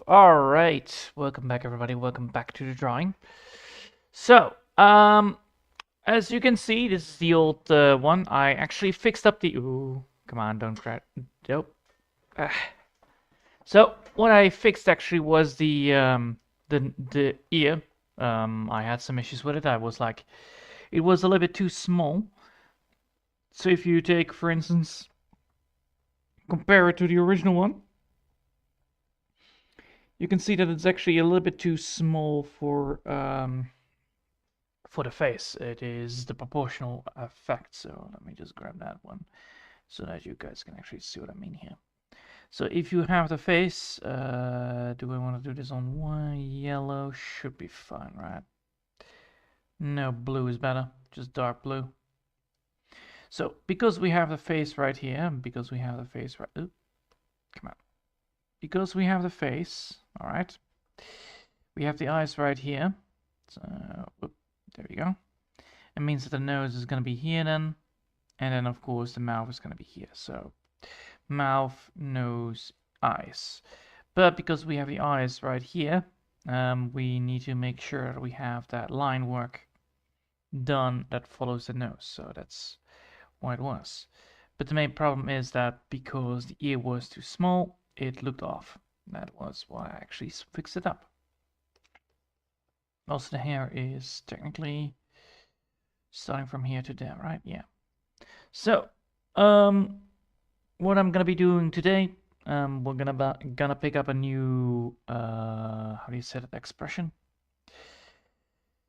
All right, welcome back, everybody. Welcome back to the drawing. So, as you can see, this is the old one. I actually fixed up the. Ooh, come on, don't cry. Nope. Ah. So, what I fixed actually was the ear. I had some issues with it. I was like, it was a little bit too small. So, if you take, for instance, compare it to the original one, you can see that it's actually a little bit too small for the face. It is the proportional effect. So let me just grab that one so that you guys can actually see what I mean here. So if you have the face, do we want to do this on one? Yellow should be fine, right? No, blue is better, just dark blue. So because we have the face right here, because we have the face right, oops, come on. Because we have the face, all right. We have the eyes right here. So, there we go. It means that the nose is going to be here then. And then, of course, the mouth is going to be here. So mouth, nose, eyes. But because we have the eyes right here, we need to make sure that we have that line work done that follows the nose. So that's why it was. But the main problem is that because the ear was too small, it looked off. That was why I actually fixed it up. Also, the hair is technically starting from here to there, right? Yeah. So, what I'm gonna be doing today, we're gonna pick up a new how do you say that, expression.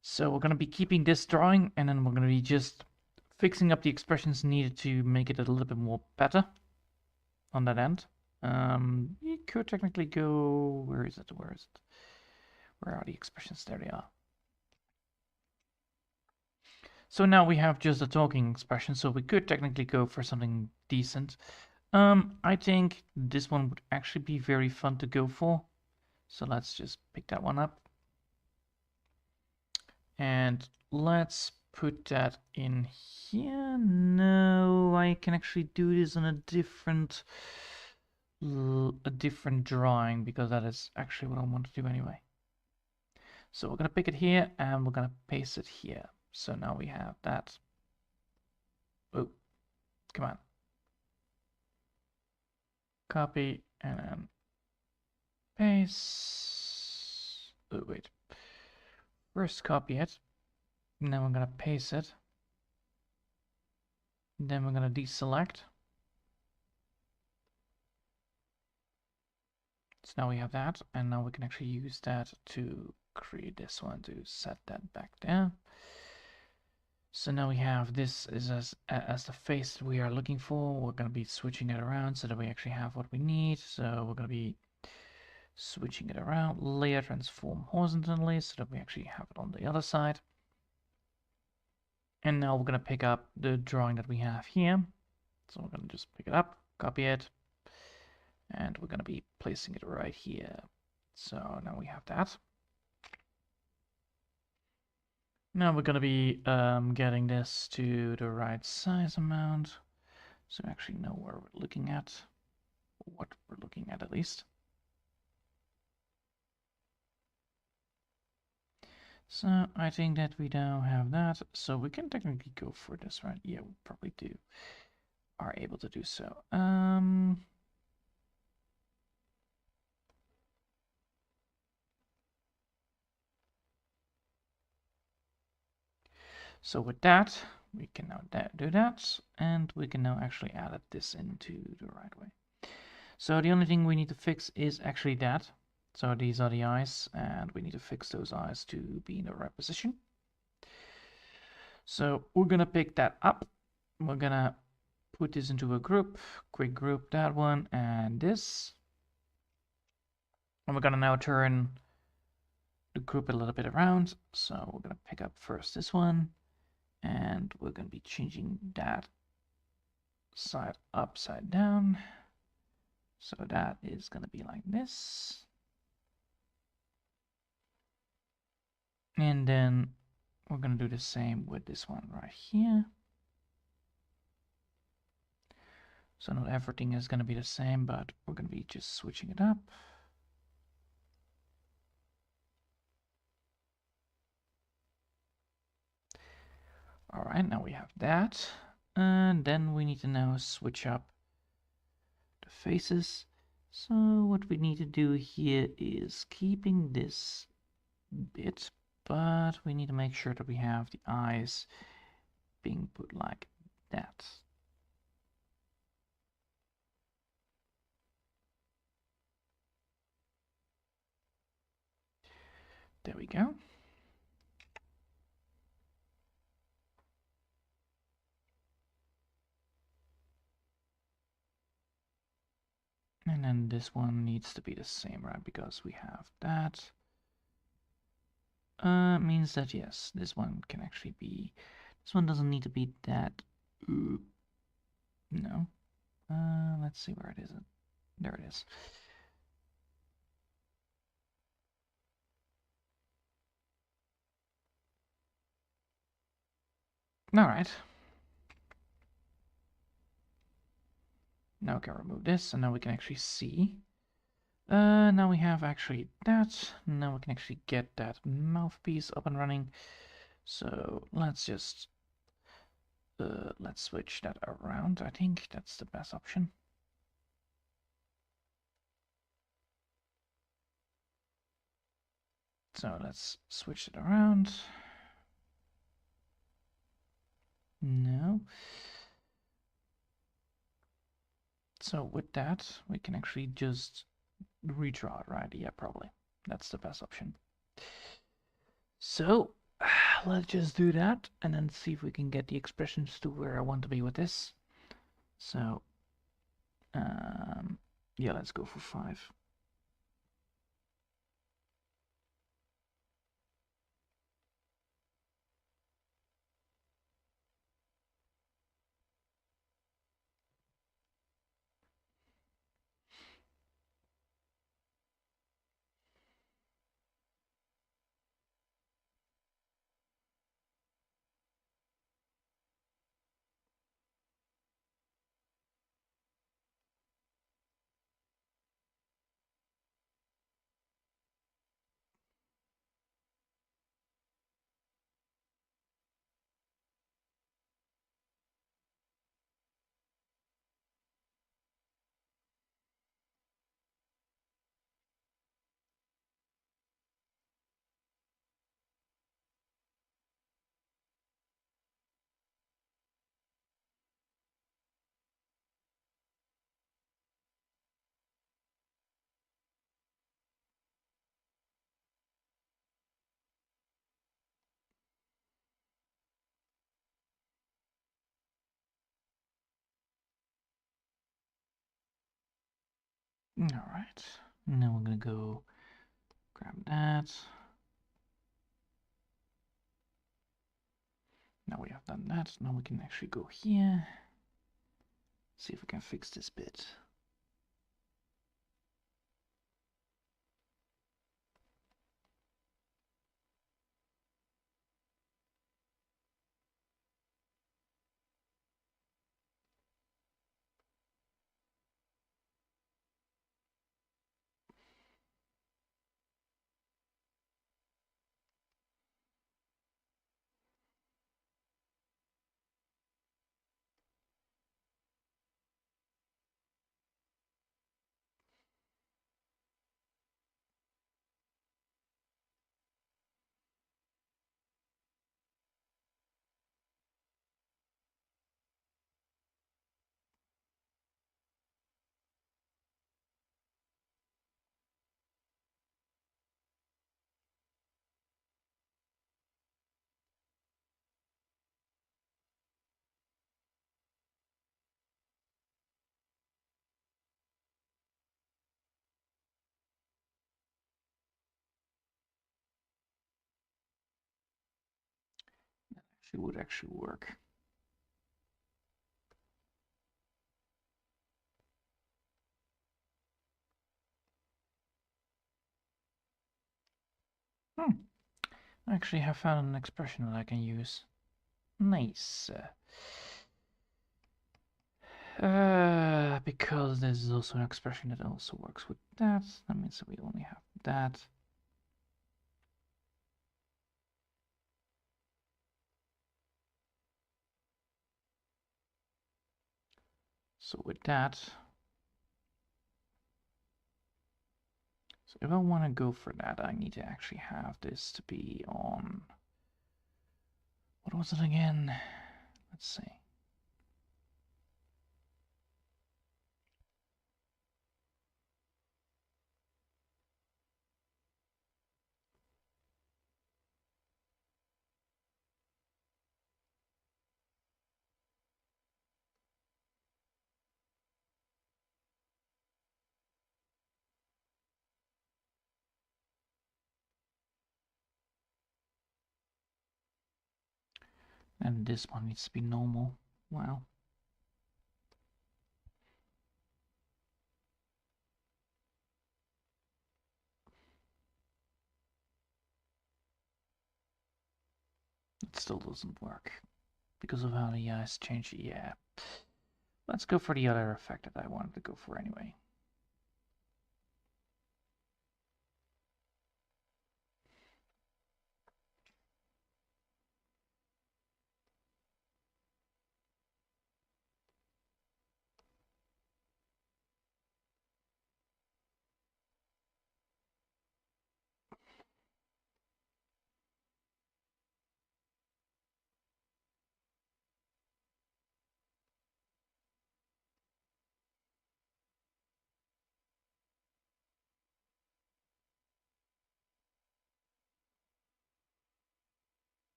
So we're gonna be keeping this drawing, and then we're gonna be just fixing up the expressions needed to make it a little bit more better on that end. You could technically go. Where is it? Where is it? Where are the expressions? There they are. So now we have just a talking expression, so we could technically go for something decent. I think this one would actually be very fun to go for. So let's just pick that one up. And let's put that in here. No, I can actually do this on a different drawing, because that is actually what I want to do anyway. So we're gonna pick it here and we're gonna paste it here. So now we have that. Oh, come on. Copy and then paste. Oh, wait. First copy it. Then we're gonna paste it. Then we're gonna deselect. So now we have that, and now we can actually use that to create this one, to set that back there. So now we have this is as the face that we are looking for. We're going to be switching it around so that we actually have what we need. So we're going to be switching it around, layer transform horizontally so that we actually have it on the other side. And now we're going to pick up the drawing that we have here. So we're going to just pick it up, copy it, and we're going to be placing it right here. So now we have that. Now we're going to be getting this to the right size amount, so we actually know where we're looking at, what we're looking at least. So I think that we now have that, so we can technically go for this, right? Yeah, we probably are able to do so. So with that, we can now do that, and we can now actually add this into the right way. So the only thing we need to fix is actually that. So these are the eyes, and we need to fix those eyes to be in the right position. So we're gonna pick that up. We're gonna put this into a group, quick group that one and this. And we're gonna now turn the group a little bit around. So we're gonna pick up first this one, and we're gonna be changing that side upside down. So that is gonna be like this. And then we're gonna do the same with this one right here. So not everything is gonna be the same, but we're gonna be just switching it up. All right, now we have that. And then we need to now switch up the faces. So what we need to do here is keeping this bit, but we need to make sure that we have the eyes being put like that. There we go. And then this one needs to be the same, right? Because we have that. Means that yes, this one can actually be. This one doesn't need to be that. No. Let's see where it is. There it is. All right. Now we can remove this, and now we can actually see. Now we have actually that. Now we can actually get that mouthpiece up and running. So let's just let's switch that around. I think that's the best option. So let's switch it around. No. So with that, we can actually just redraw it, right? Yeah, probably. That's the best option. So let's just do that and then see if we can get the expressions to where I want to be with this. So yeah, let's go for 5. All right. Now we're gonna go grab that. Now we have done that. Now we can actually go here. See if we can fix this bit. She would actually work. I actually have found an expression that I can use. Nice. Because this is also an expression that also works with that. That means that we only have that. So with that, so if I want to go for that, I need to actually have this to be on, what was it again? Let's see. And this one needs to be normal. Wow. It still doesn't work because of how the eyes change. Yeah. Let's go for the other effect that I wanted to go for anyway.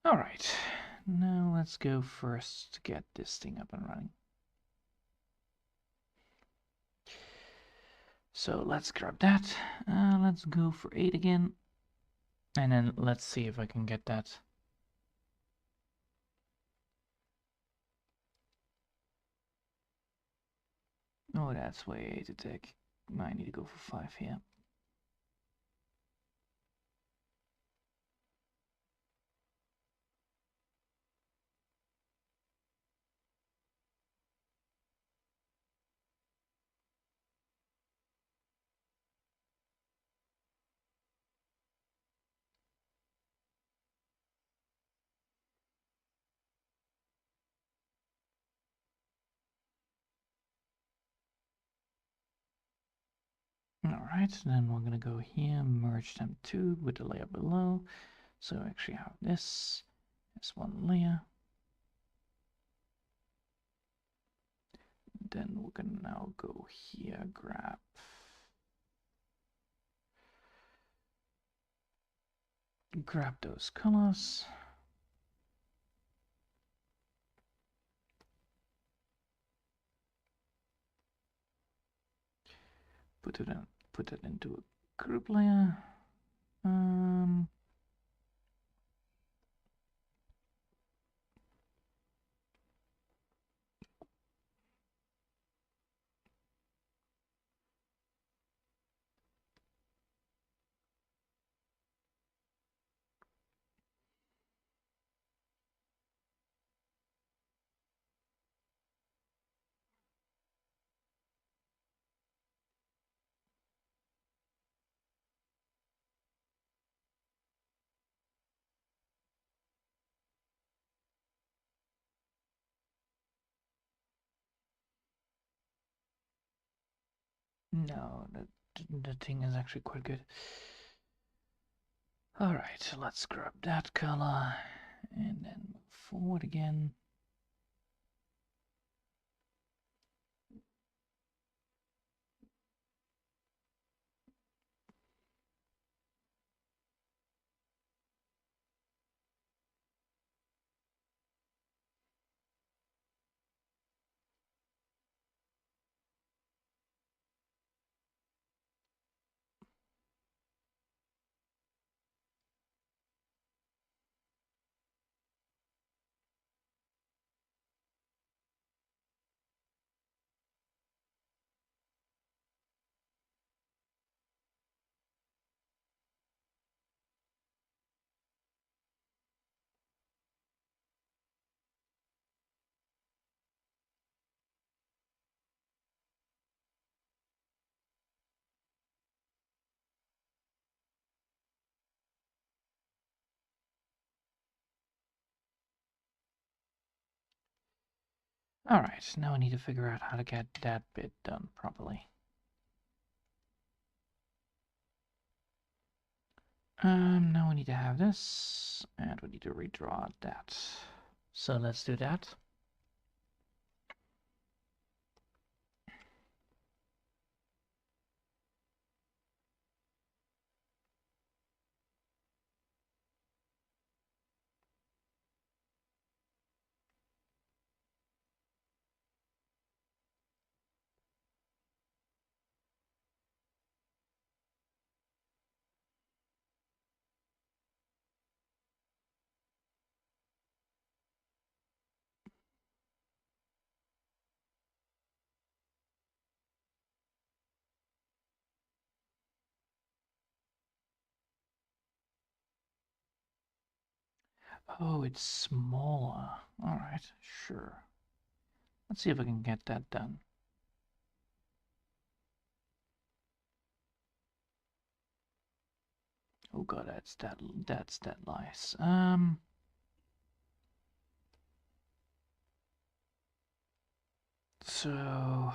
All right, now let's go first to get this thing up and running. So let's grab that. Let's go for 8 again. And then let's see if I can get that. Oh, that's way 8 to take. I need to go for 5 here. Alright, then we're gonna go here, merge them two with the layer below. So I actually have this as one layer. Then we're gonna now go here, grab those colors. Put it into a group layer. No, the thing is actually quite good. Alright, let's grab that color and then move forward again. Alright, now I need to figure out how to get that bit done properly. Now we need to have this, and we need to redraw that. So let's do that. Oh, it's smaller. Alright, sure. Let's see if I can get that done. Oh god, that's that nice. So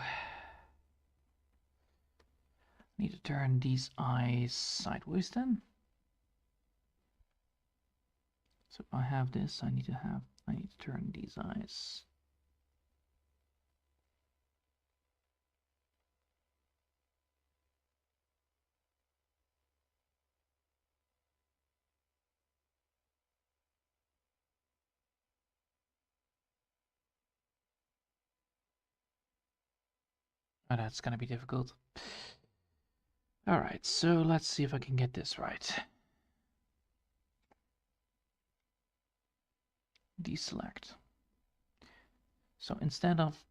need to turn these eyes sideways then. So if I have this, I need to turn these eyes. Oh, that's gonna be difficult. Alright, so let's see if I can get this right. Deselect. So instead of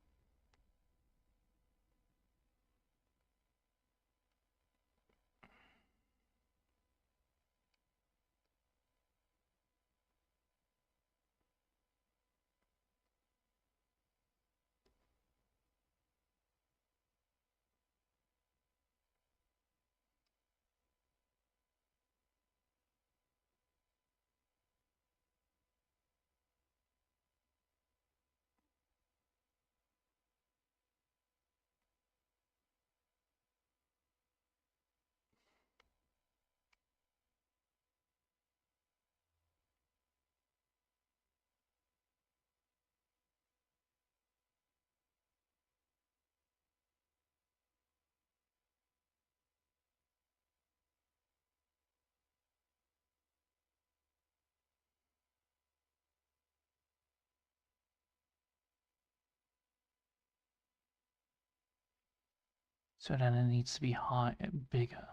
so then it needs to be high, bigger.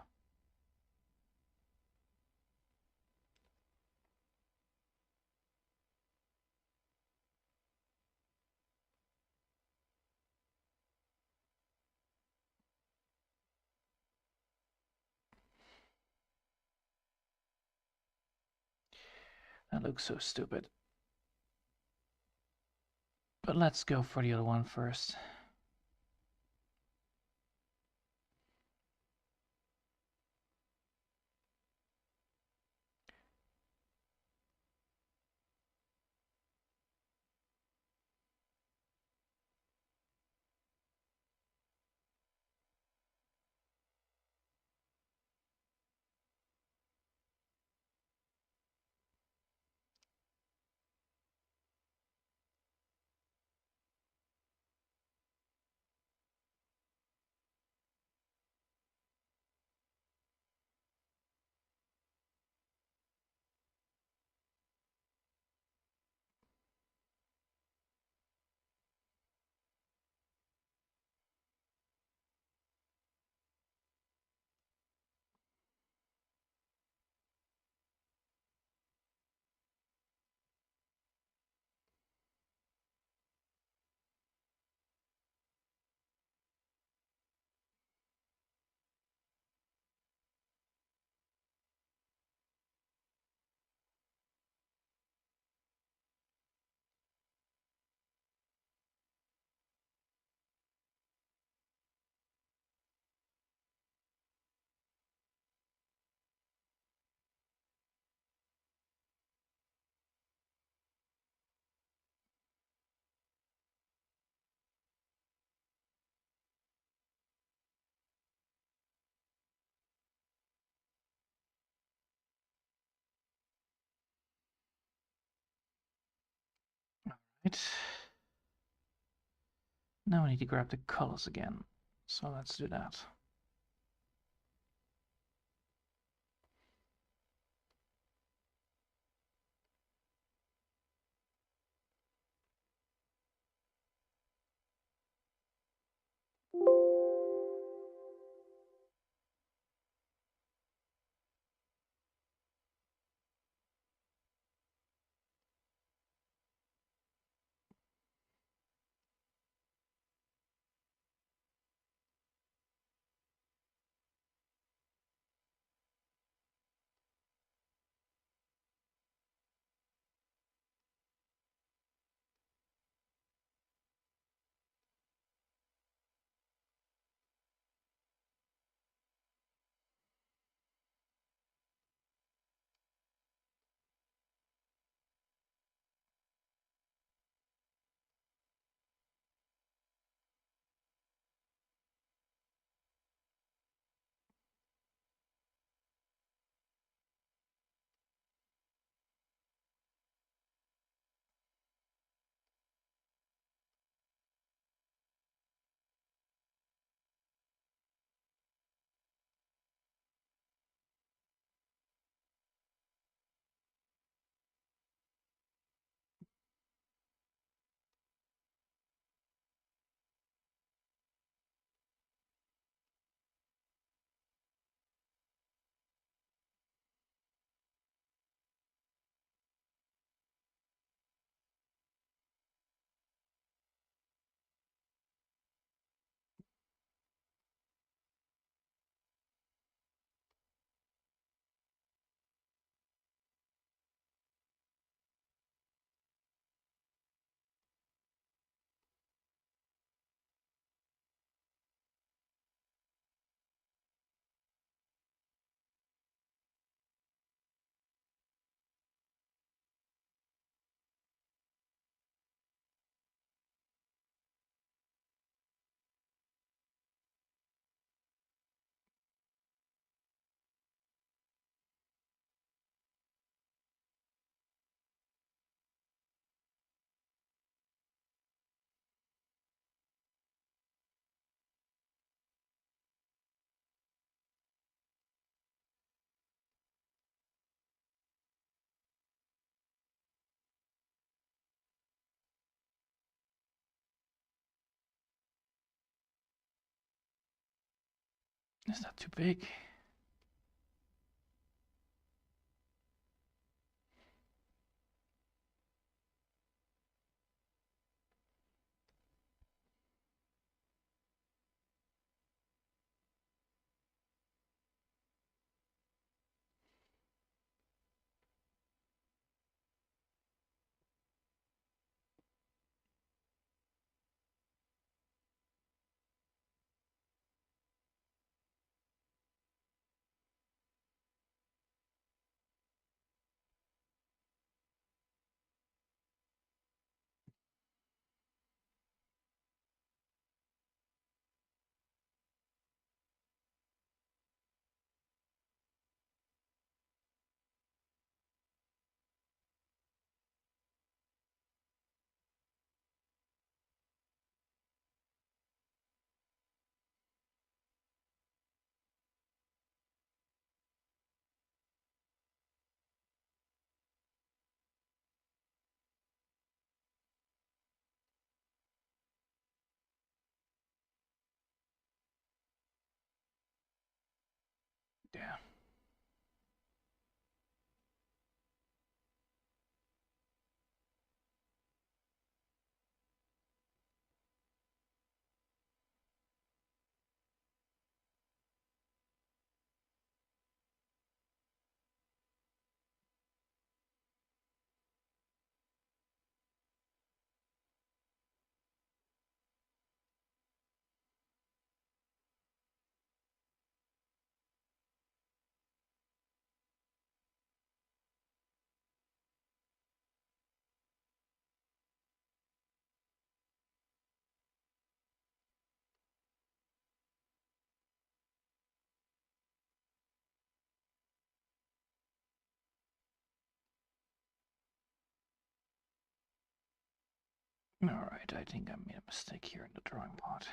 That looks so stupid. But let's go for the other one first. Right. Now we need to grab the colors again. So let's do that. Is that too big? Alright, I think I made a mistake here in the drawing part.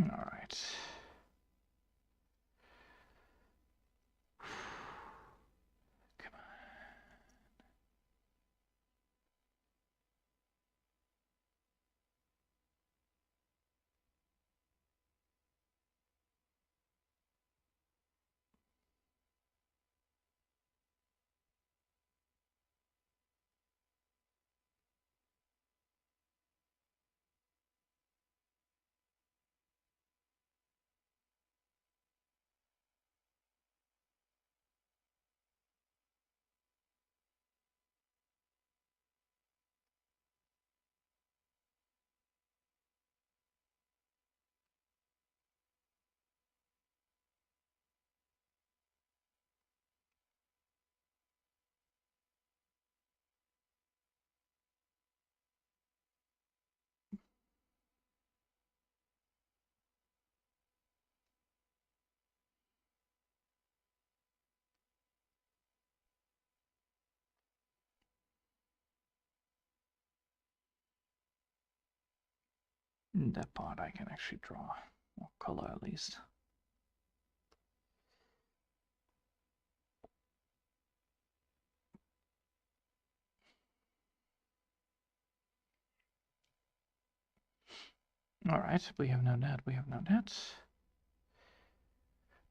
Alright. Come that part I can actually draw, or color at least. Alright, we have now that, we have now that.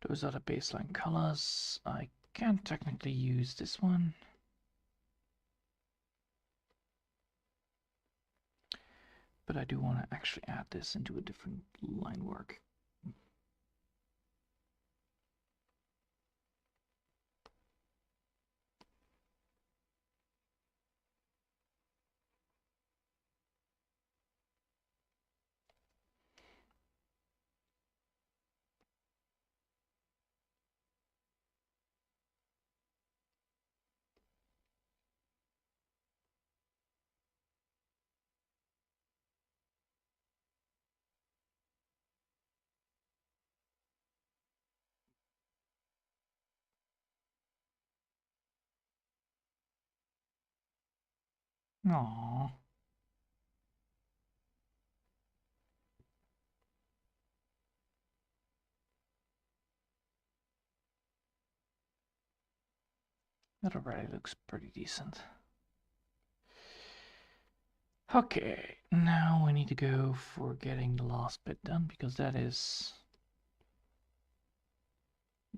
Those are the baseline colors. I can't technically use this one. But I do want to actually add this into a different line work. Aww. That already looks pretty decent. Okay, now we need to go for getting the last bit done, because that is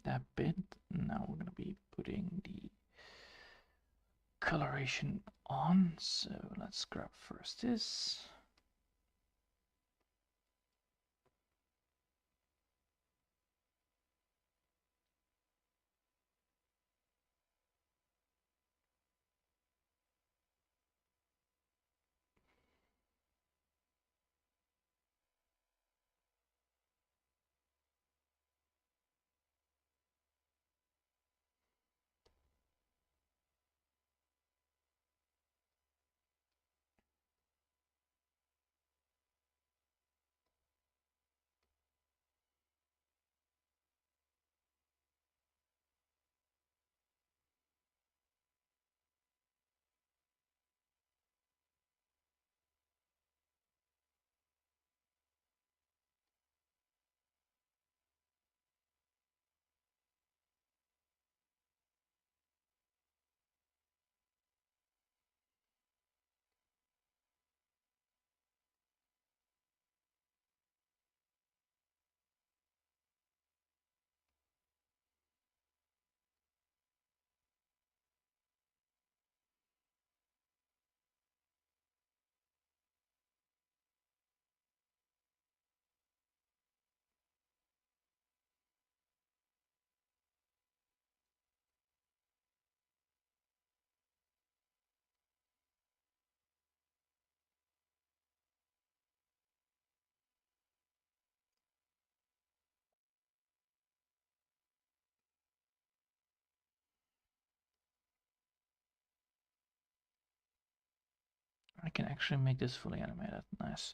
that bit. Now we're going to be putting the coloration on, so let's grab first this. I can actually make this fully animated. Nice.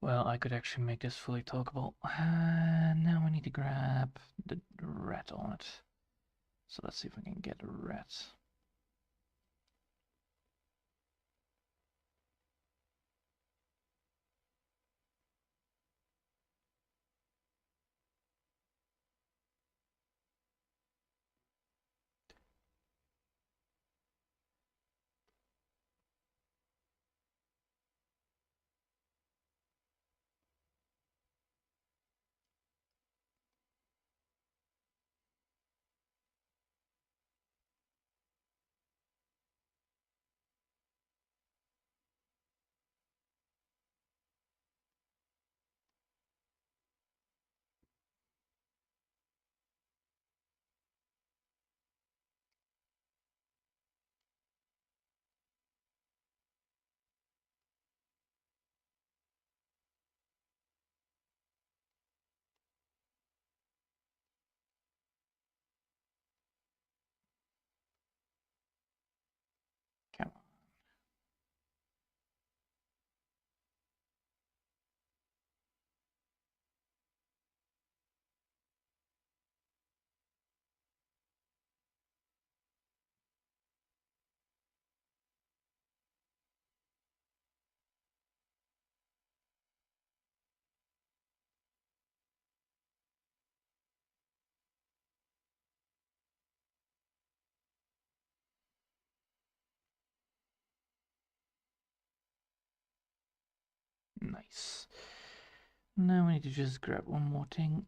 Well, I could actually make this fully talkable. Now we need to grab the red on it. So let's see if we can get a red. Come on. Nice. Now we need to just grab one more thing.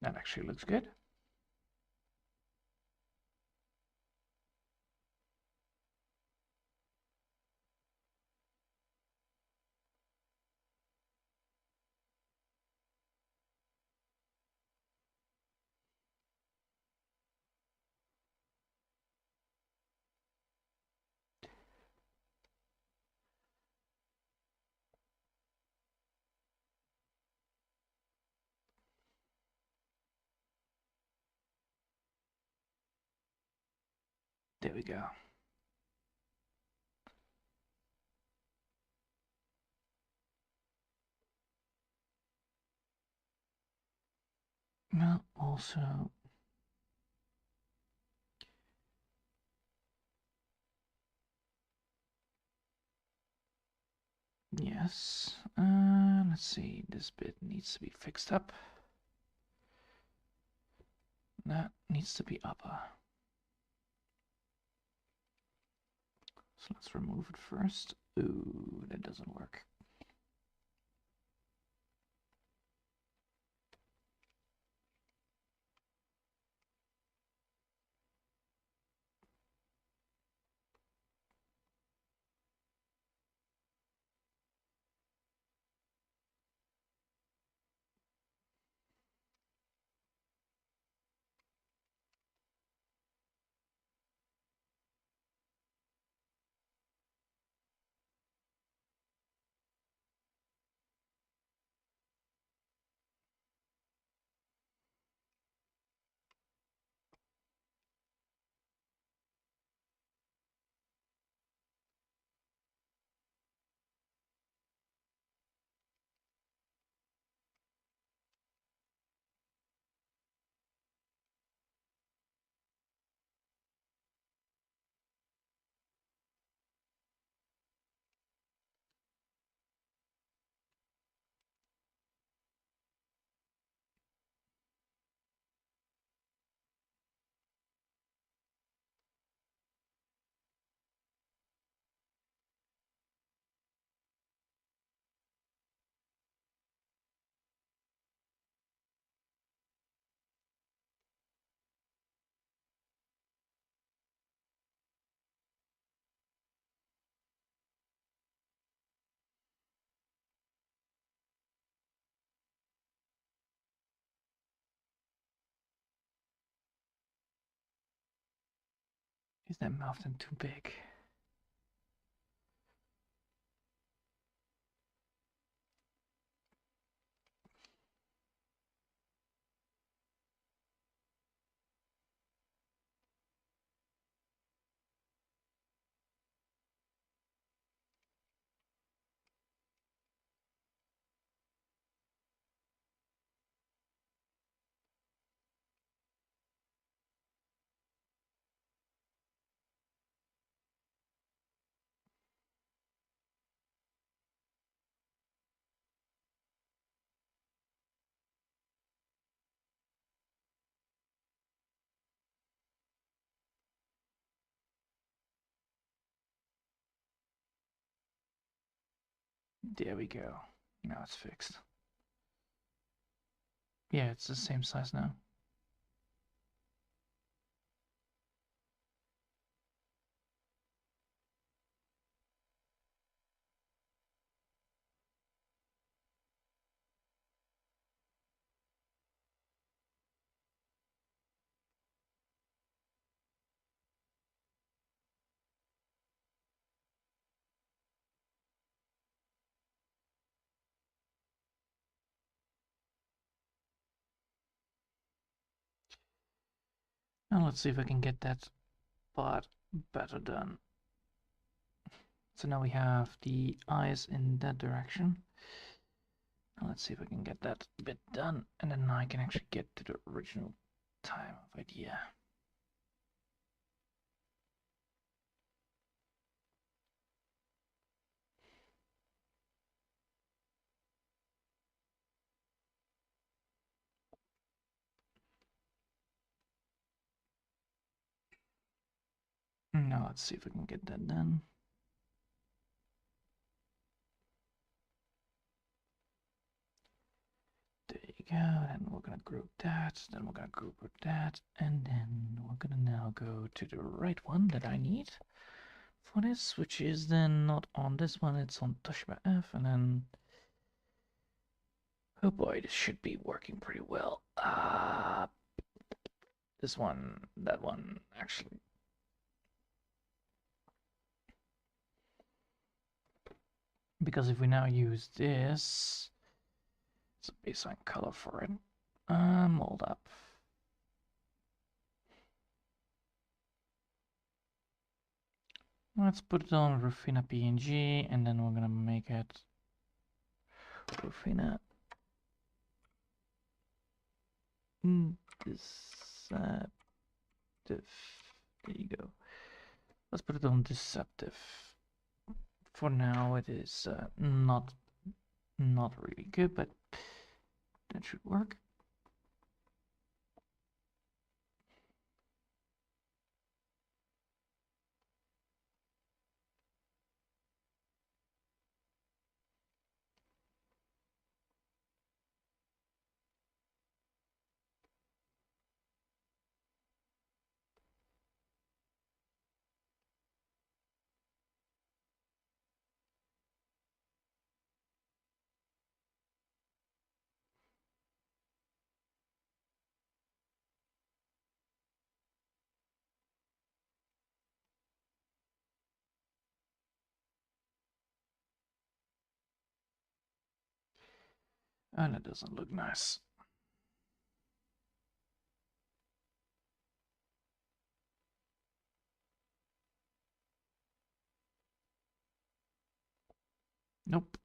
That actually looks good. There we go. Well, also, yes. Let's see. This bit needs to be fixed up. That needs to be upper. So let's remove it first. Ooh, that doesn't work. Is that mouth then too big? There we go. Now it's fixed. Yeah, it's the same size now. Now let's see if I can get that part better done. So now we have the eyes in that direction. Now let's see if I can get that bit done, and then I can actually get to the original time of idea. Now let's see if we can get that done. There you go, and we're gonna group that, then we're gonna group that, and then we're gonna now go to the right one that I need for this, which is then not on this one, it's on Toshiba F, and then oh boy, this should be working pretty well. This one, that one, actually. Because if we now use this, it's a baseline color for it. Mold up. Let's put it on Rufina PNG, and then we're gonna make it Rufina. Deceptive. There you go. Let's put it on deceptive. For now, it is not really good, but that should work. And it doesn't look nice. Nope.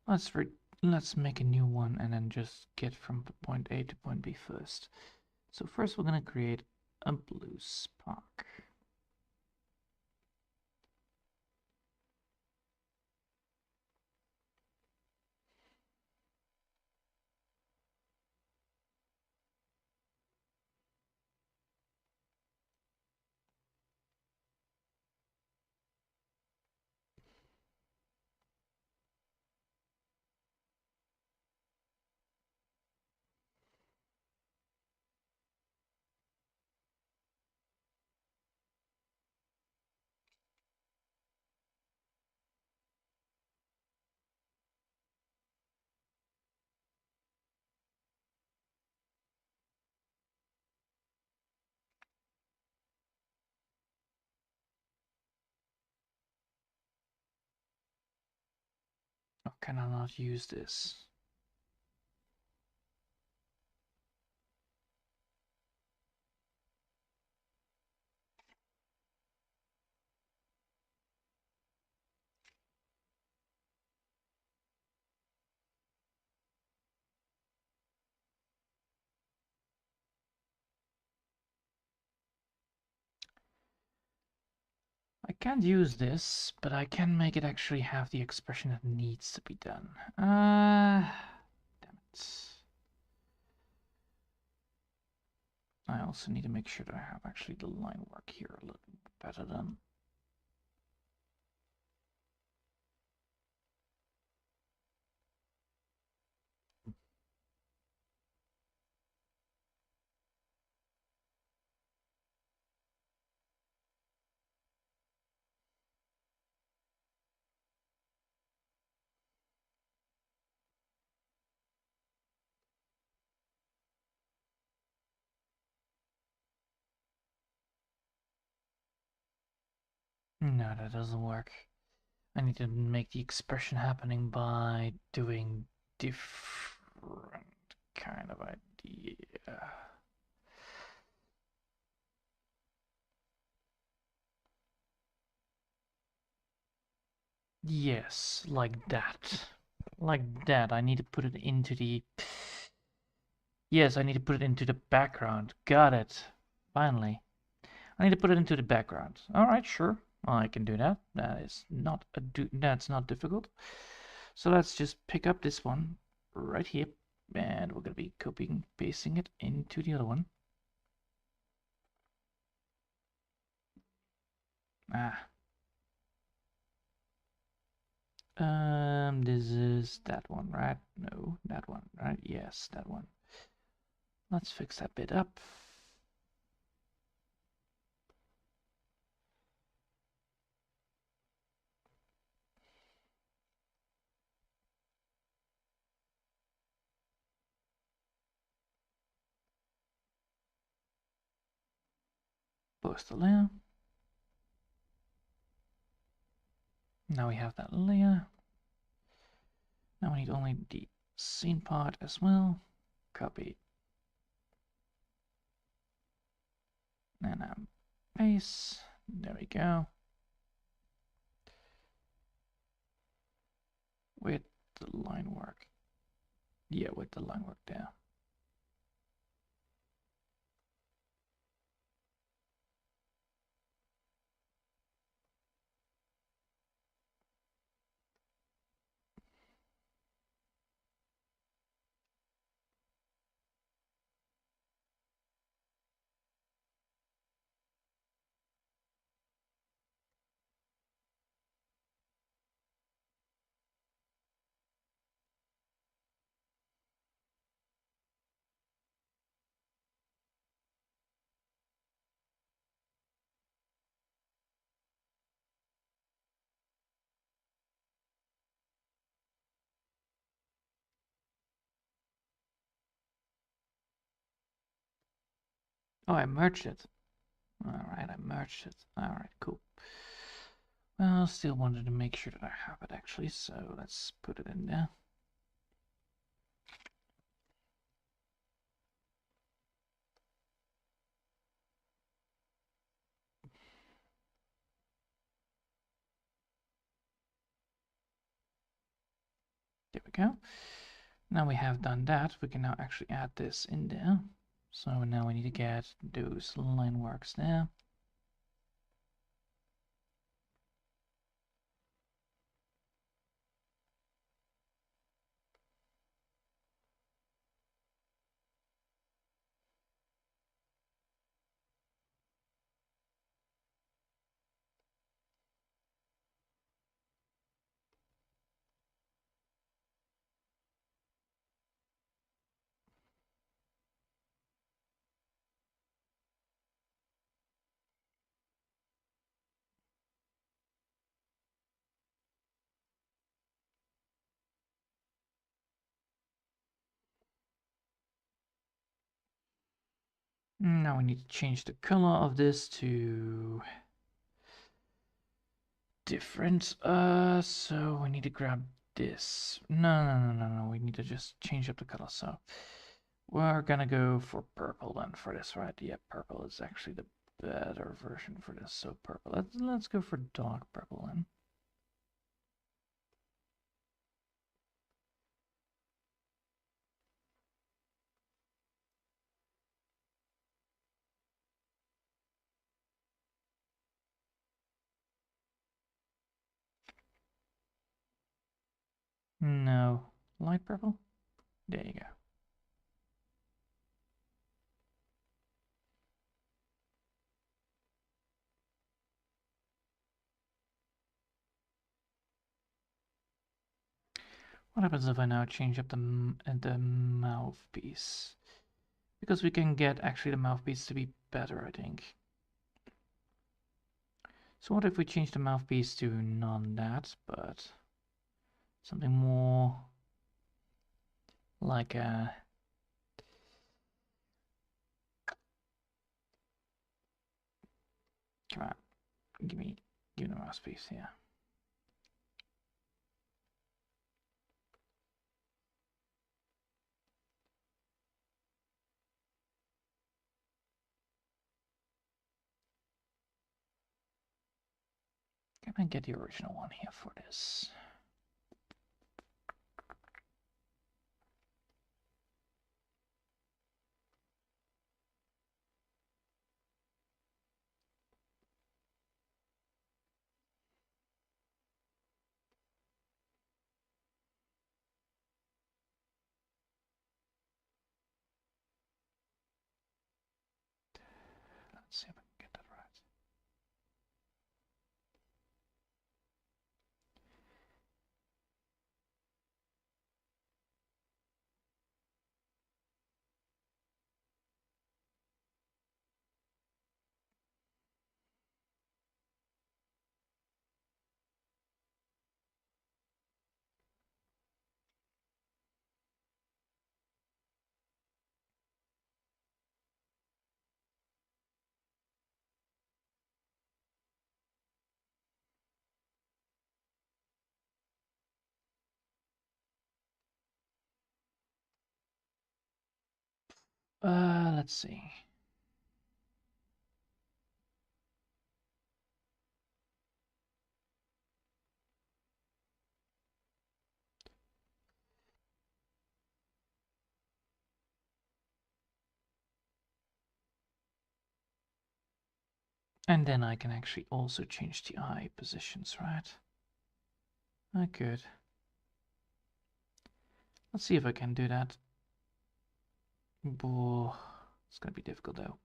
Let's make a new one and then just get from point A to point B first. So first we're gonna create a blue spark. can I not use this? I can't use this, but I can make it actually have the expression that needs to be done. Damn it. I also need to make sure that I have actually the line work here a little bit better done. No, that doesn't work. I need to make the expression happening by doing different kind of idea. Yes, like that. Like that. I need to put it into the... Yes, I need to put it into the background. Got it. Finally. I need to put it into the background. Alright, sure. I can do that. That's not difficult. So let's just pick up this one right here. And we're going to be copying, pasting it into the other one. This is that one, right? No, that one, right? Yes, that one. Let's fix that bit up. Post the layer. Now we have that layer. Now we need only the scene part as well. Copy. And paste. There we go. With the line work. Yeah, with the line work there. Oh, I merged it. Alright, I merged it. Alright, cool. Well, still wanted to make sure that I have it actually, so let's put it in there. There we go. Now we have done that, we can now actually add this in there. So now we need to get those line works there. Now we need to change the color of this to different. So we need to grab this. No. We need to just change up the color. So we're gonna go for purple then for this, right? Yeah, purple is actually the better version for this. So purple. Let's go for dark purple then. No, light purple. There you go. What happens if I now change up the mouthpiece? Because we can get actually the mouthpiece to be better, I think. So what if we change the mouthpiece to non that, but something more like a... Come on, give me the mouthpiece, yeah. Can I get the original one here for this? Let's see if I can get that right. Let's see. And then I can actually also change the eye positions, right? I could. Let's see if I can do that. Oh, it's gonna be difficult though.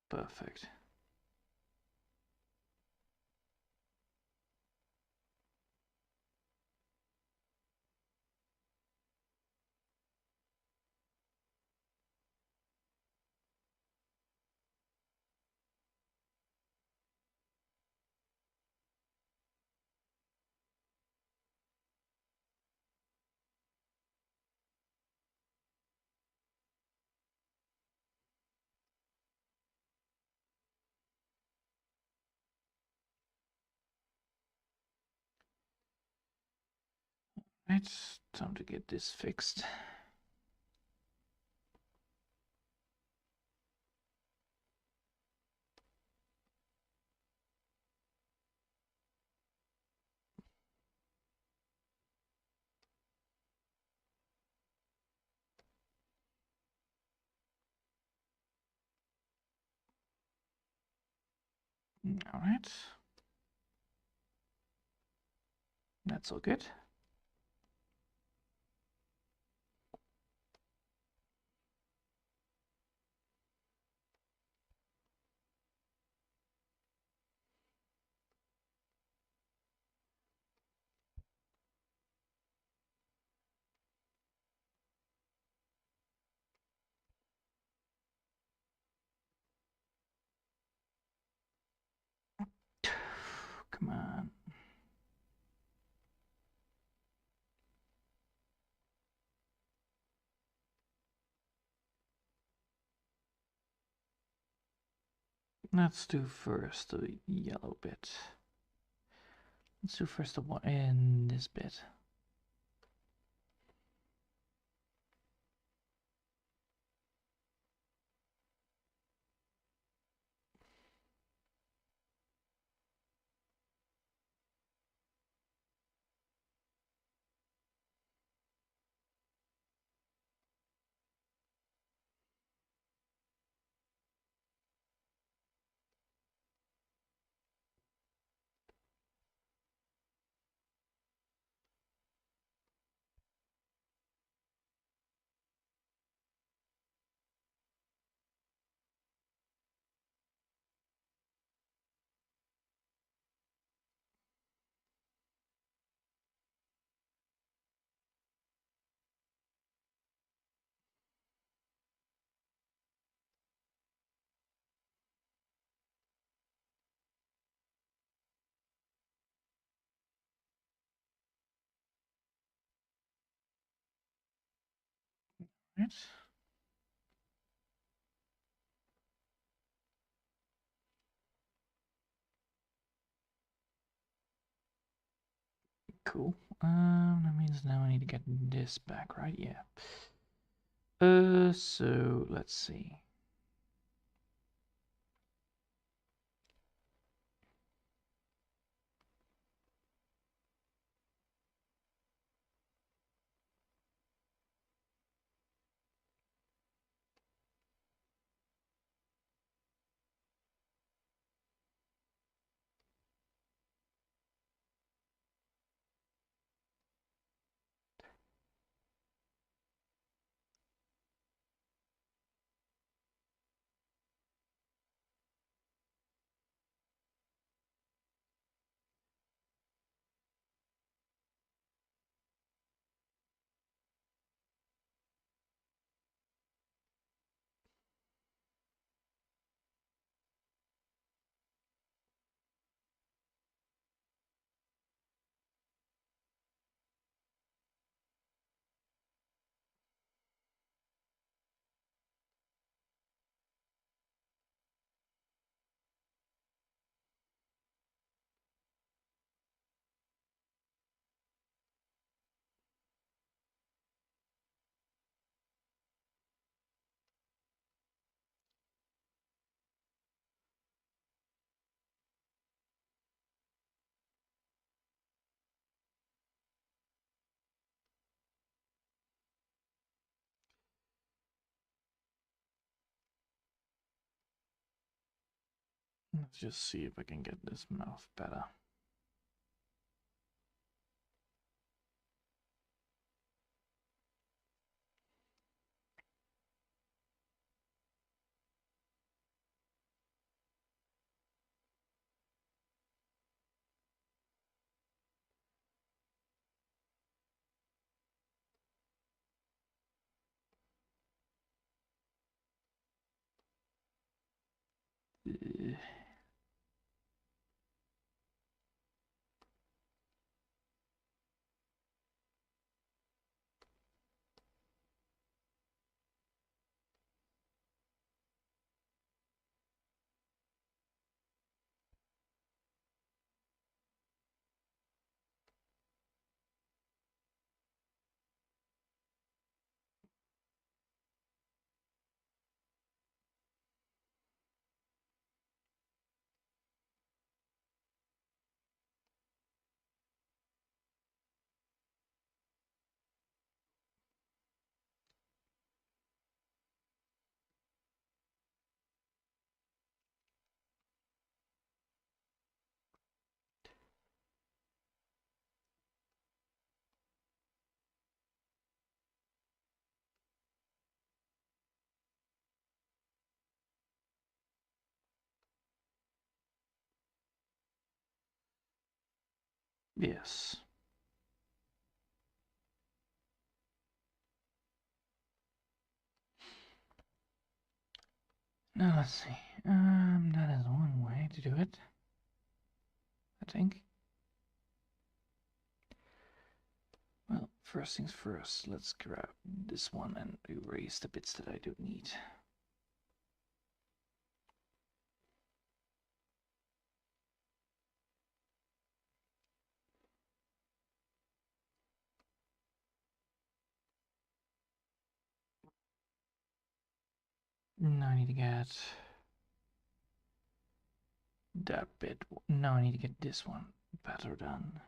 Perfect. Right, time to get this fixed. All right. That's all good. Let's do first the yellow bit. Let's do first the one in this bit. Right. Cool. That means now I need to get this back, right? Yeah. So let's see. Let's just see if I can get this mouth better. Yes. Now let's see. That is one way to do it, I think. Well, first things first, let's grab this one and erase the bits that I don't need. Now I need to get that bit. Now I need to get this one better done.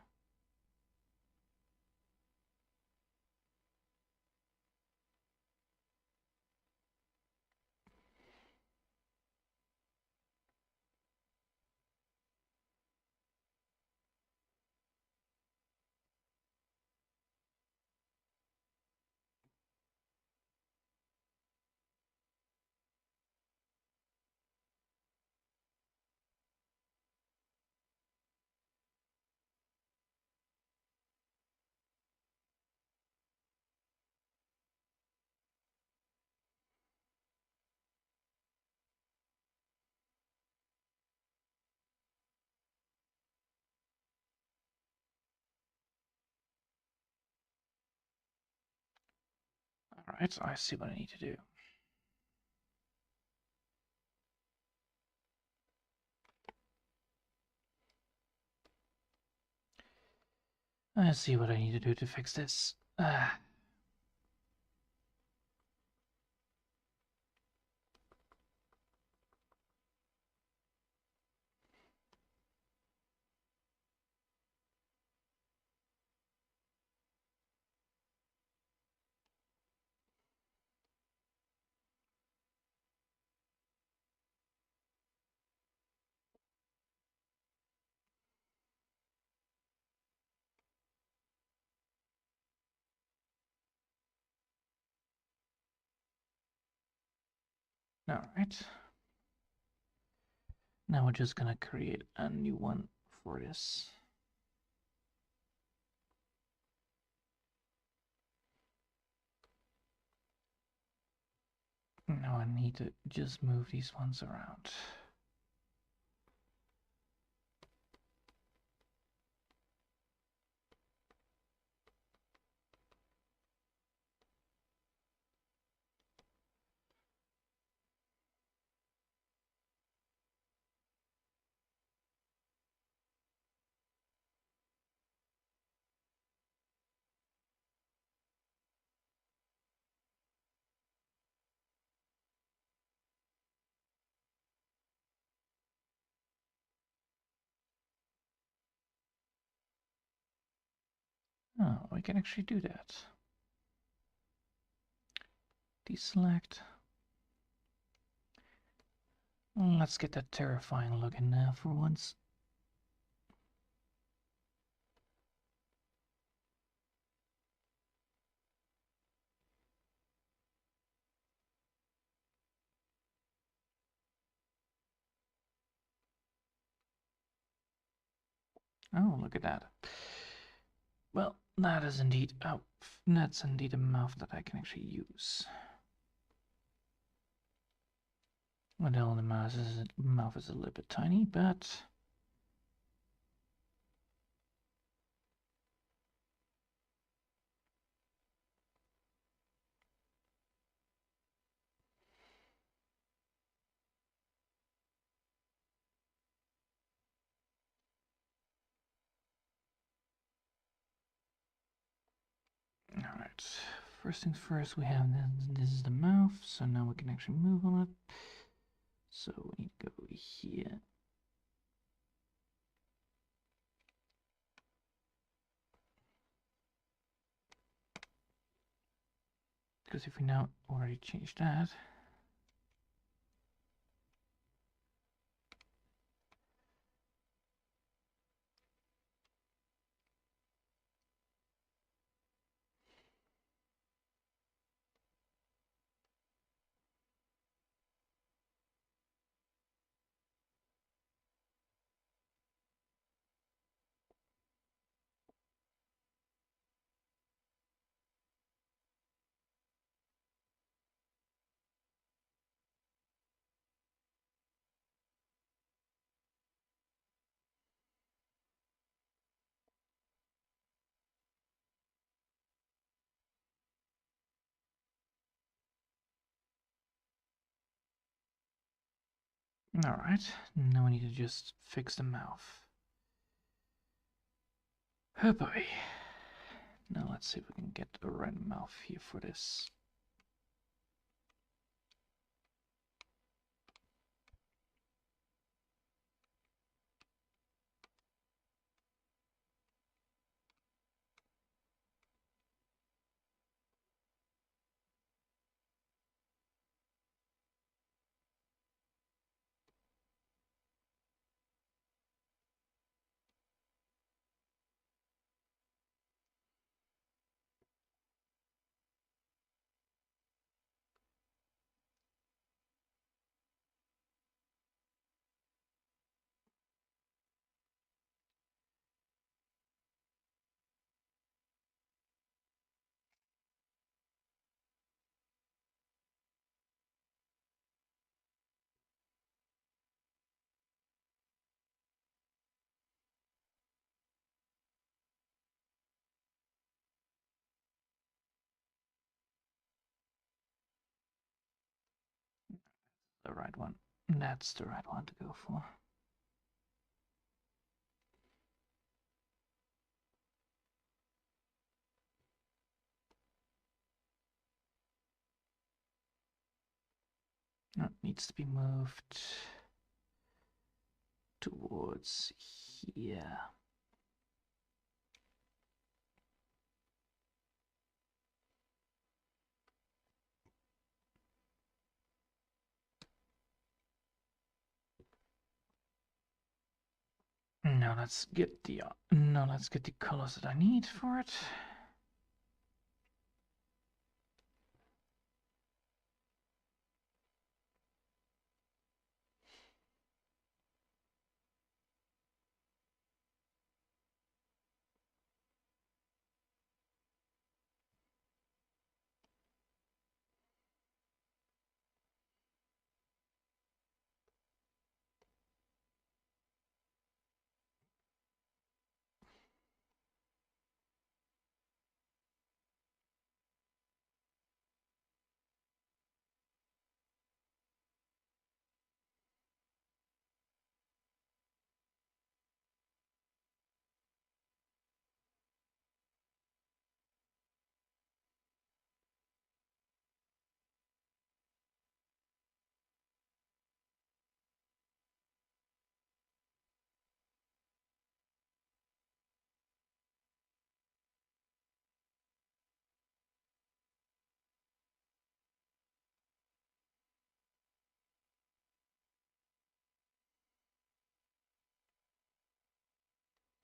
Alright, I see what I need to do. I see what I need to do to fix this. Alright. Now we're just gonna create a new one for this. Now I need to just move these ones around. Oh, we can actually do that. Deselect. Let's get that terrifying looking now for once. Oh, look at that. Well, that is indeed, oh, that's indeed a mouth that I can actually use. Well, the mouth is a little bit tiny, but all right. First things first, we have this is the mouth, so now we can actually move on it. So we need to go here. Because if we now already changed that, all right. Now we need to just fix the mouth. Oh boy. Now let's see if we can get a right mouth here for this. the right one. That's the right one to go for. That needs to be moved towards here. Now let's get the colors that I need for it.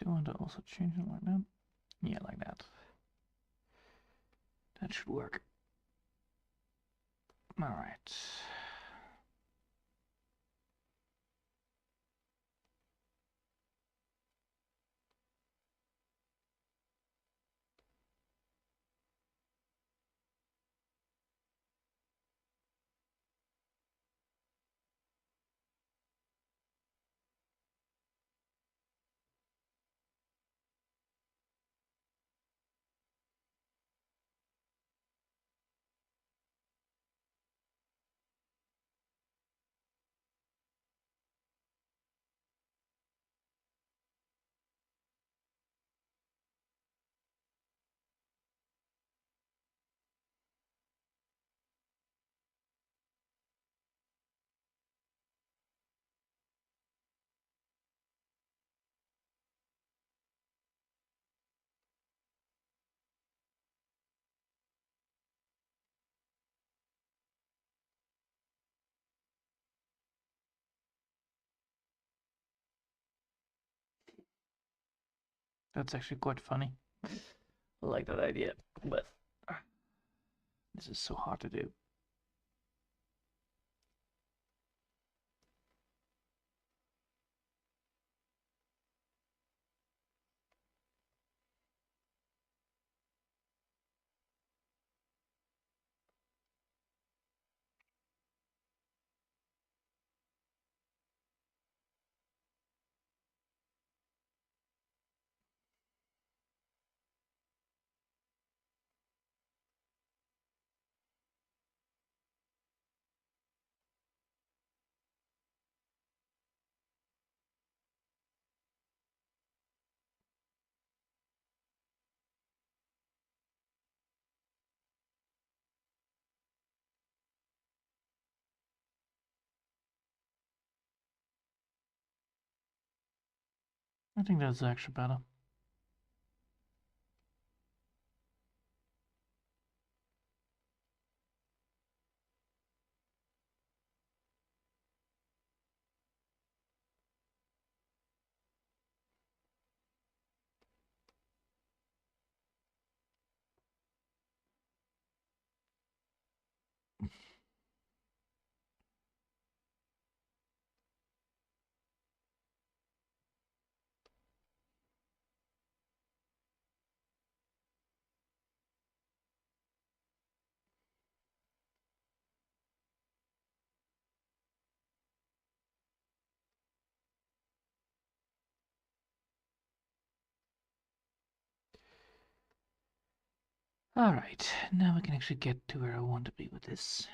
Do you want to also change it like that? Yeah, like that. That should work. All right. That's actually quite funny. I like that idea, but this is so hard to do. I think that's actually better. Alright, now we can actually get to where I want to be with this.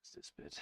fix this bit.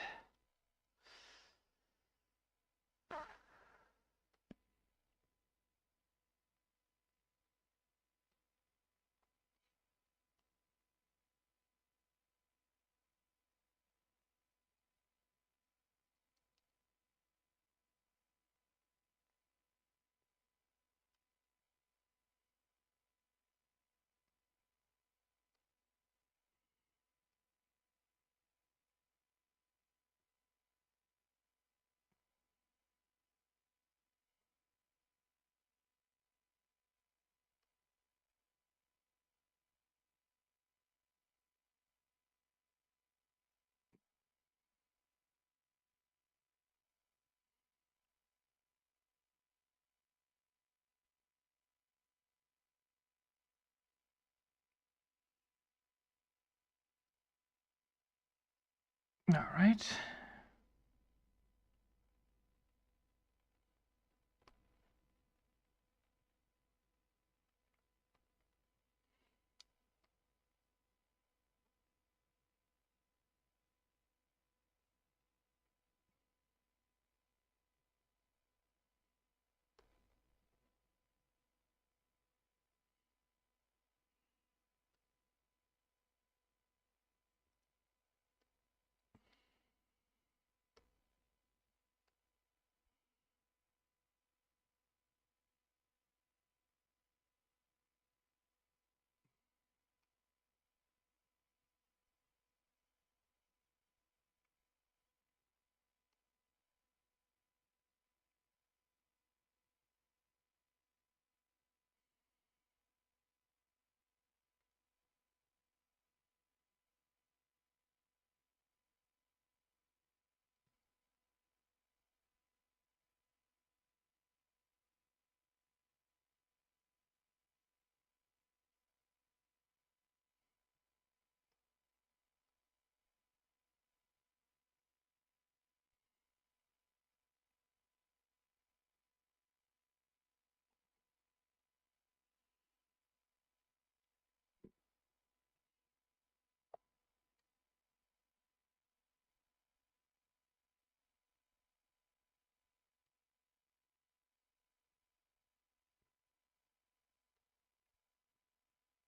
All right.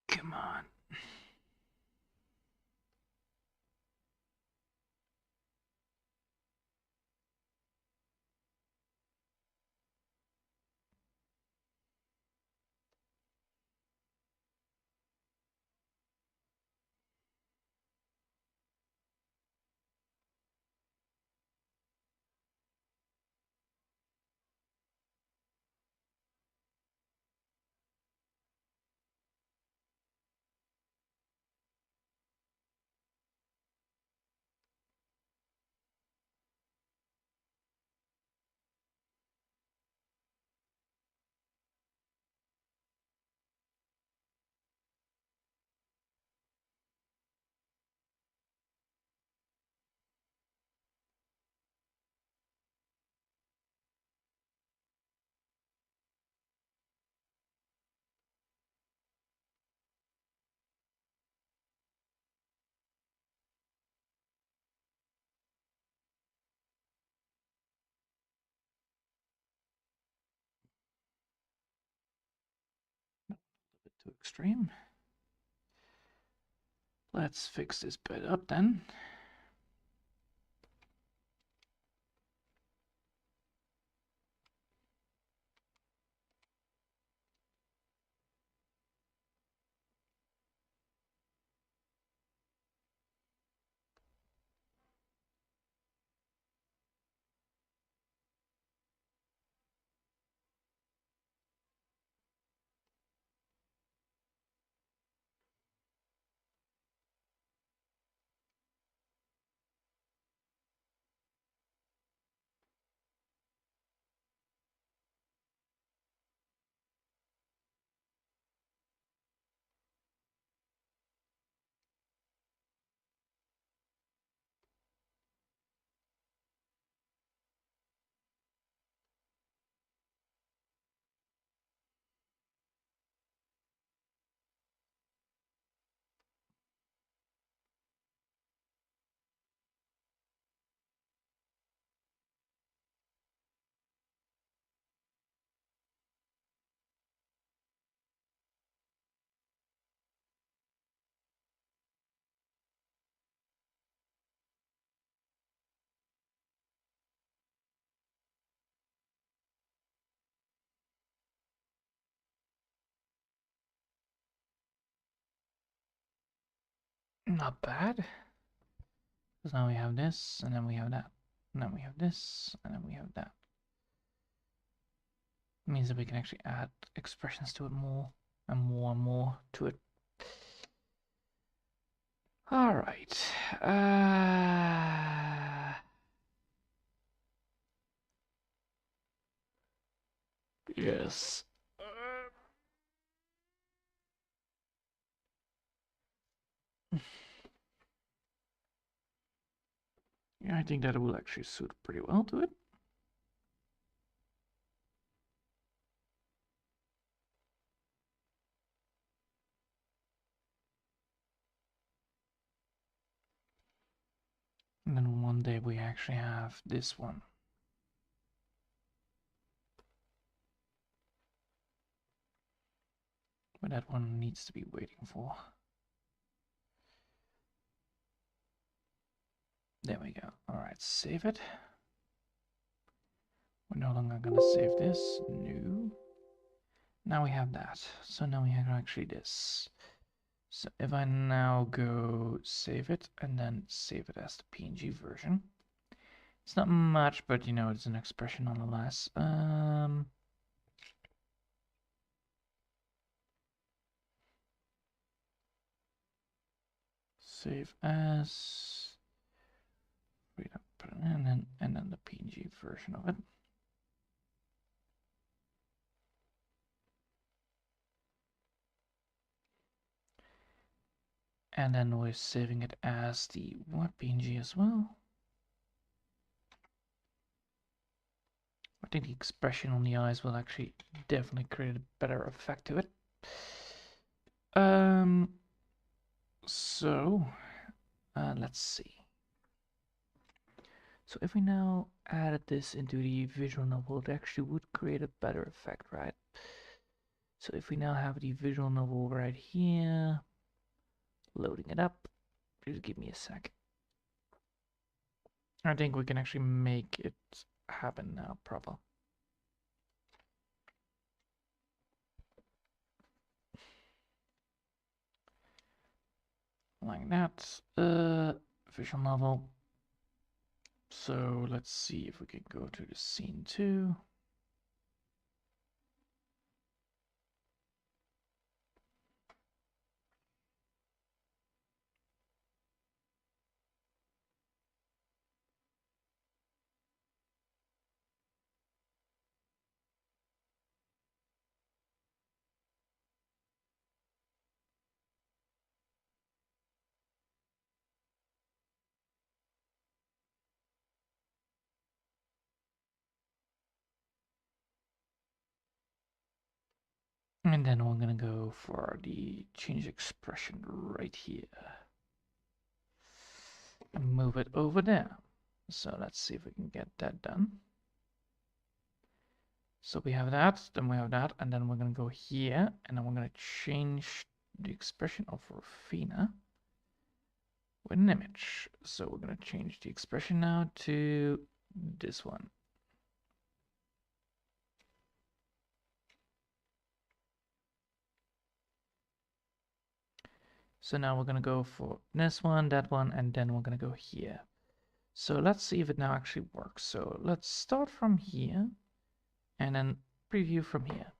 Come on. A bit too extreme. Let's fix this bit up then. Not bad. Because now we have this, and then we have that. And then we have this, and then we have that. It means that we can actually add expressions to it more and more and more to it. All right. Yes. Yeah, I think that will actually suit pretty well to it. And then one day we actually have this one. But that one needs to be waiting for. There we go. All right, save it. We're no longer going to save this. No. Now we have that. So now we have actually this. So if I now go save it and then save it as the PNG version. It's not much, but you know, it's an expression nonetheless. Save as, and then the PNG version of it. And then we're saving it as the what PNG as well. I think the expression on the eyes will actually definitely create a better effect to it. So let's see. So if we now added this into the visual novel, it actually would create a better effect, right? So if we now have the visual novel right here, loading it up, just give me a sec. I think we can actually make it happen now proper. Like that. Visual novel. So let's see if we can go to the scene 2. And then we're gonna go for the change expression right here. And move it over there. So let's see if we can get that done. So we have that, then we have that, and then we're gonna go here, and then we're gonna change the expression of Rufina with an image. So we're gonna change the expression now to this one. So now we're gonna go for this one, that one, and then we're gonna go here. So let's see if it now actually works. So let's start from here and then preview from here.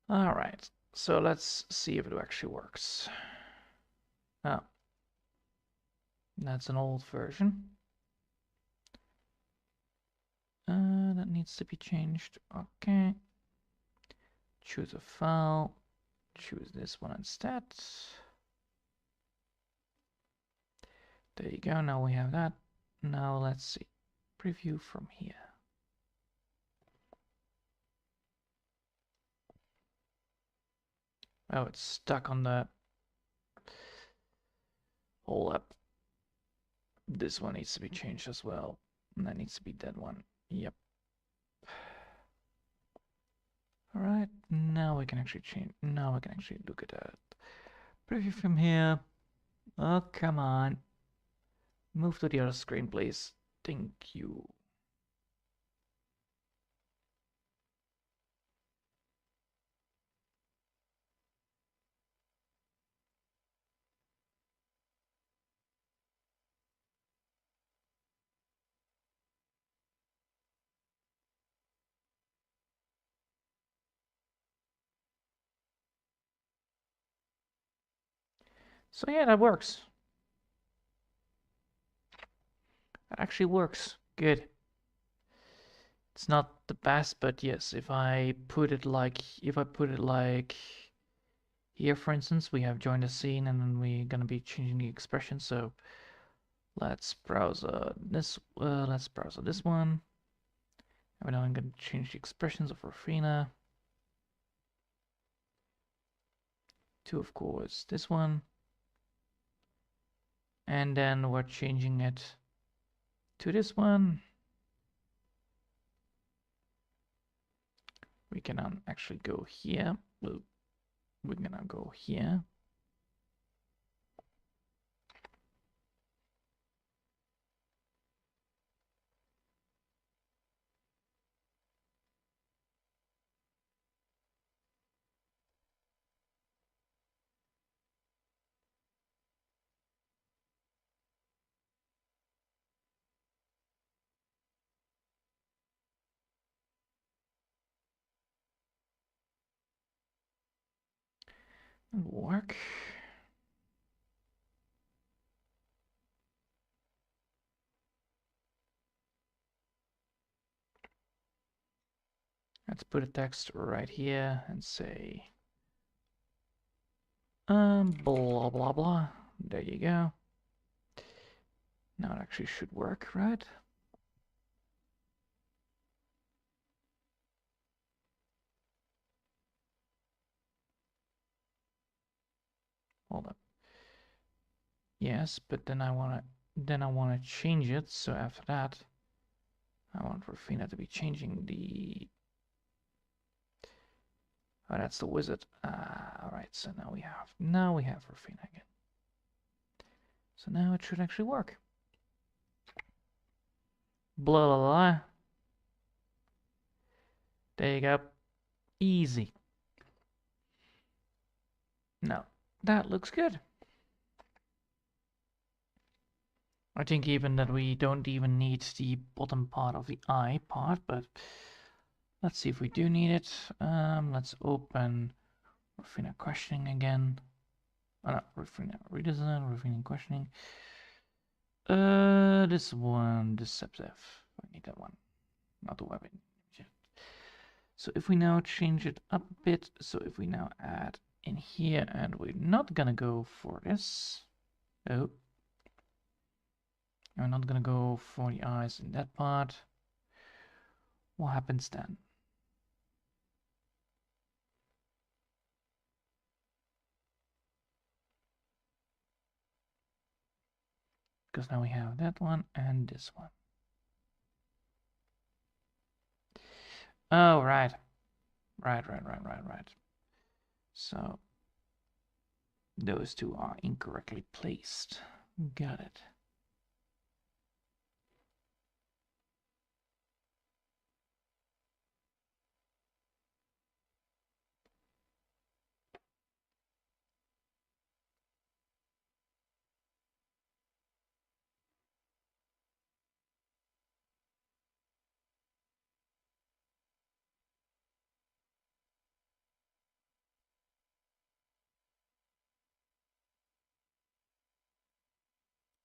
All right, so let's see if it actually works. Oh, that's an old version. That needs to be changed. Okay. Choose a file. Choose this one instead. There you go. Now we have that. Now let's see. Preview from here. Oh, it's stuck on the whole up. This one needs to be changed as well. And that needs to be that one. Yep. All right. Now we can actually change. Now we can actually look at that. Preview from here. Oh, come on. Move to the other screen, please. Thank you. So yeah, that works. That actually works. Good. It's not the best, but yes, if I put it like here, for instance, we have joined a scene and then we're gonna be changing the expression. So let's browse this one. And now I'm gonna change the expressions of Rafina to, of course, this one. And then we're changing it to this one. We can actually go here. We're gonna go here. It'll work. Let's put a text right here and say blah blah blah. There you go. Now it actually should work, right? Hold up. Yes, but then I wanna change it. So after that, I want Rafina to be changing the. Oh, that's the wizard. All right. So now we have Rafina again. So now it should actually work. Blah blah blah. There you go. Easy. Now that looks good. I think even that we don't even need the bottom part of the eye part, but let's see if we do need it. Let's open Rafina questioning again. Oh no, Rafina redesign, Rafina questioning. This one, deceptive. I need that one, not the weapon. So if we now change it up a bit, so if we now add in here, and we're not gonna go for this. Oh. I'm not gonna go for the eyes in that part. What happens then? Because now we have that one and this one. Oh, right. Right. So those two are incorrectly placed. Got it.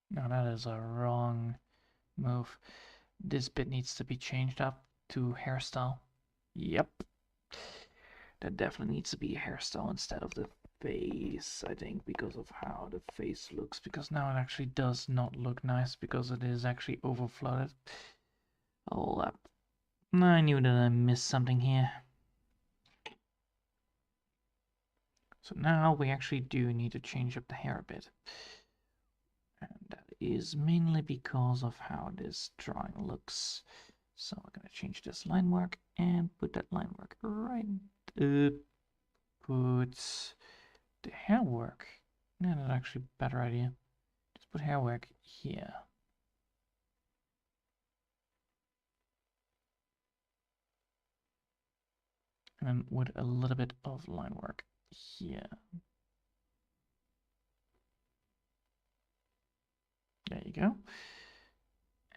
Now that is a wrong move. This bit needs to be changed up to hairstyle. Yep. That definitely needs to be a hairstyle instead of the face, I think, because of how the face looks. Because now it actually does not look nice because it is actually overflooded. Hold up. I knew that I missed something here. So now we actually do need to change up the hair a bit. And that is mainly because of how this drawing looks. So we're going to change this line work and put that line work right up. Put the hair work. Yeah, that's actually a better idea. Just put hair work here. And then with a little bit of line work here. There you go.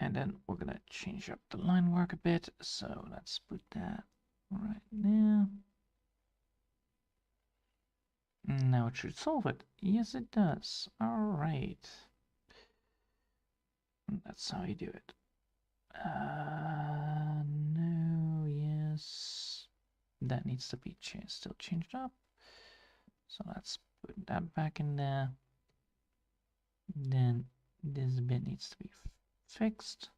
And then we're gonna change up the line work a bit. So let's put that right there. Now it should solve it. Yes, it does. All right. That's how you do it. No, yes. That needs to be changed, still changed up. So let's put that back in there. Then this bit needs to be fixed.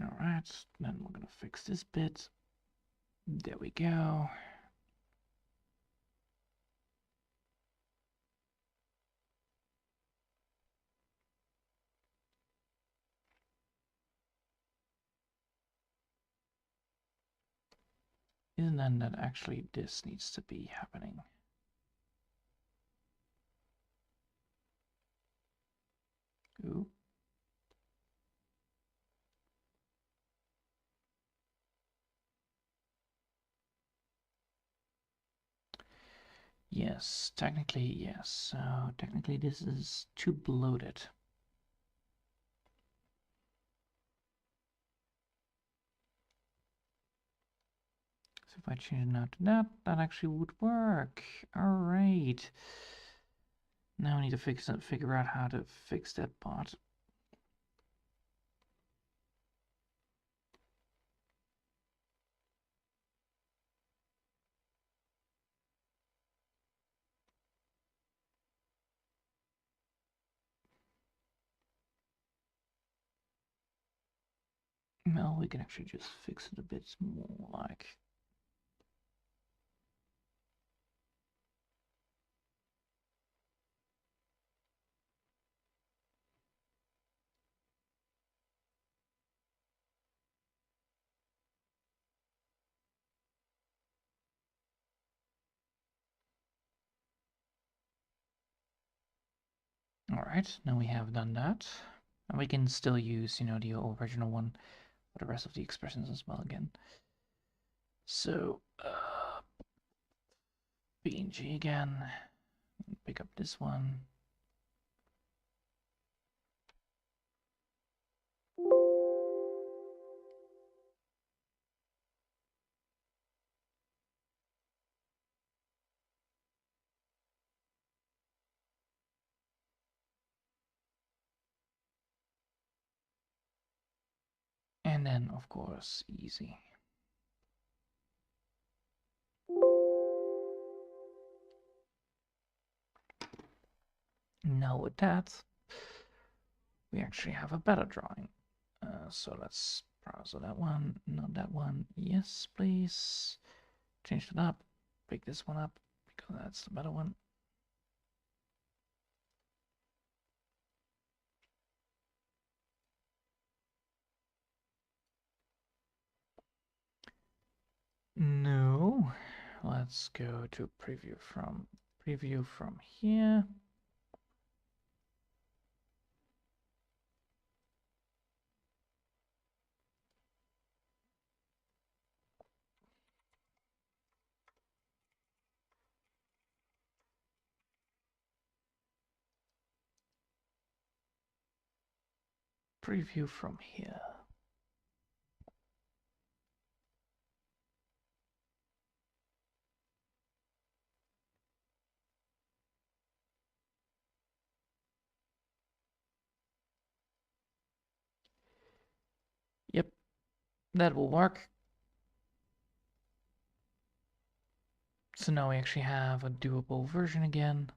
All right, then we're gonna fix this bit. There we go. Isn't that actually this needs to be happening? Ooh. Yes, technically, yes. So technically this is too bloated. So if I change it now to that, that actually would work. All right. Now I need to figure out how to fix that part. Well, we can actually just fix it a bit more like. All right, now we have done that. And we can still use, the original one for the rest of the expressions as well again. So, PNG again. Pick up this one. And then, of course, easy. Now with that, we actually have a better drawing. So let's browse that one, not that one. Yes, please. Change it up. Pick this one up because that's the better one. No. Let's go to preview from here. Preview from here. Yep, that will work. So now we actually have a doable version again,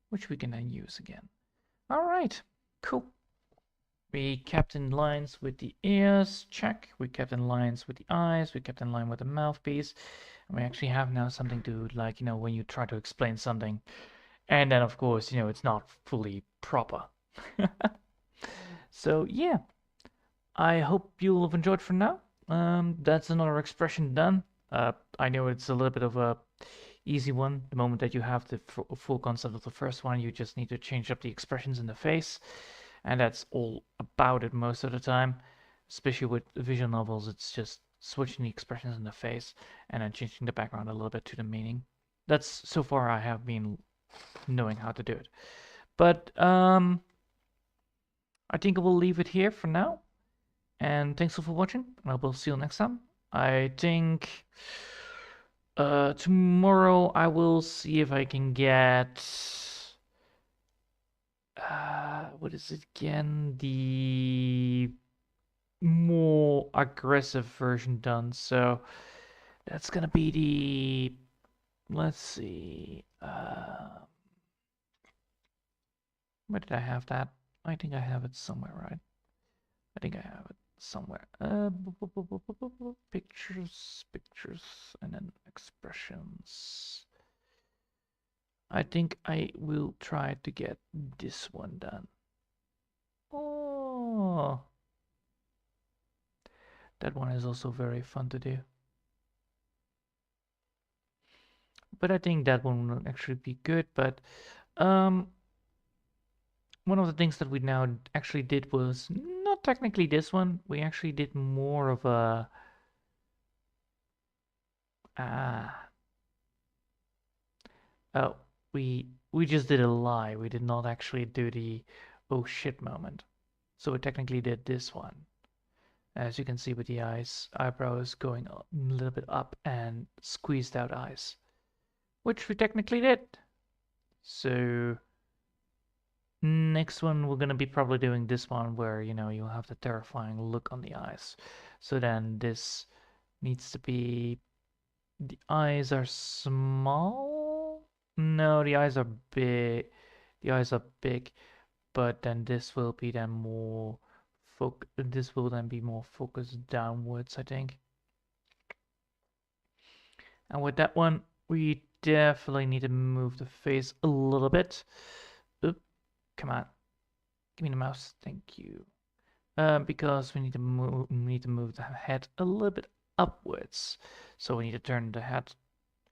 which we can then use again. All right, cool. We kept in lines with the ears, check. We kept in lines with the eyes. We kept in line with the mouthpiece. And we actually have now something to, like, when you try to explain something. And then, of course, it's not fully proper. So, yeah. I hope you'll have enjoyed for now. That's another expression done. I know it's a little bit of a easy one. The moment that you have the full concept of the first one, you just need to change up the expressions in the face. And that's all about it most of the time. Especially with visual novels, it's just switching the expressions in the face and then changing the background a little bit to the meaning. That's so far I have been knowing how to do it. But I think I will leave it here for now. And thanks for watching. I will see you next time. I think tomorrow I will see if I can get what is it again? The more aggressive version done. So that's gonna be the, let's see, where did I have that? I think I have it somewhere, right? I think I have it somewhere. Pictures, pictures, and then expressions. I think I will try to get this one done. Oh, that one is also very fun to do. But I think that one will actually be good. But one of the things that we now actually did was not technically this one. We actually did more of a oh, we just did a lie. We did not actually do the oh shit moment. So we technically did this one. As you can see with the eyebrows going a little bit up and squeezed out eyes, which we technically did. So next one we're gonna be probably doing this one where you'll have the terrifying look on the eyes. So then this needs to be, the eyes are small. No, the eyes are big. The eyes are big, but then this will be then more this will then be more focused downwards, I think. And with that one, we definitely need to move the face a little bit. Oop, come on. Give me the mouse. Thank you. Because we need to move the head a little bit upwards. So we need to turn the head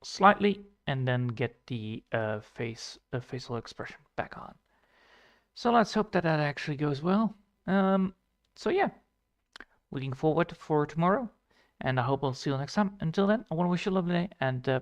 slightly and then get the facial expression back on. So let's hope that that actually goes well. So yeah, looking forward for tomorrow, and I hope I'll see you next time. Until then, I want to wish you a lovely day, and